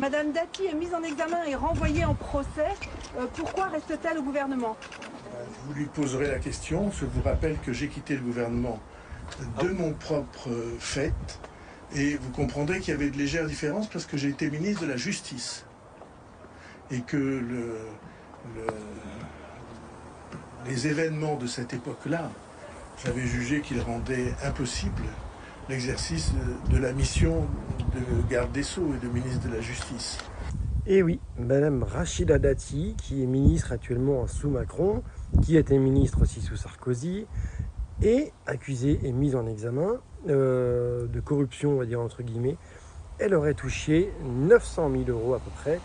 Madame Dati est mise en examen et renvoyée en procès. Pourquoi reste-t-elle au gouvernement? Vous lui poserez la question. Je vous rappelle que j'ai quitté le gouvernement de mon propre fait. Et vous comprendrez qu'il y avait de légères différences parce que j'ai été ministre de la Justice. Et que les événements de cette époque-là, j'avais jugé qu'ils rendaient impossible l'exercice de la mission de garde des Sceaux et de ministre de la Justice. Et oui, Madame Rachida Dati, qui est ministre actuellement sous Macron, qui était ministre aussi sous Sarkozy, est accusée et mise en examen de corruption, on va dire entre guillemets. Elle aurait touché 900 000 € à peu près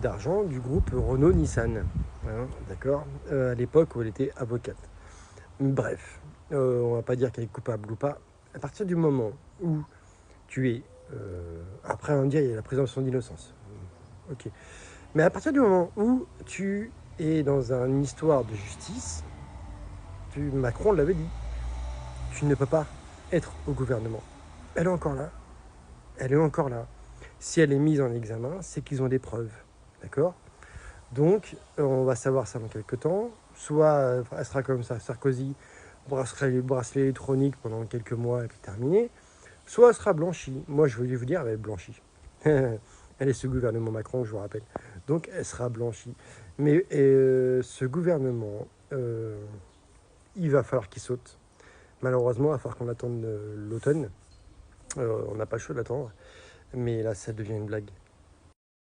d'argent du groupe Renault-Nissan, hein, d'accord, à l'époque où elle était avocate. Bref, on va pas dire qu'elle est coupable ou pas. À partir du moment où tu es... après, on dit il y a la présomption d'innocence. Ok. Mais à partir du moment où tu es dans une histoire de justice, Macron l'avait dit, tu ne peux pas être au gouvernement. Elle est encore là. Elle est encore là. Si elle est mise en examen, c'est qu'ils ont des preuves. D'accord? Donc, on va savoir ça dans quelques temps. Soit elle sera comme ça, Sarkozy, bracelet électronique pendant quelques mois et puis terminé. Soit elle sera blanchie. Moi, je voulais vous dire, elle est blanchie. Elle est sous gouvernement Macron, je vous rappelle. Donc, elle sera blanchie. Mais ce gouvernement, il va falloir qu'il saute. Malheureusement, il va falloir qu'on attende l'automne. On n'a pas le choix d'attendre. Mais là, ça devient une blague.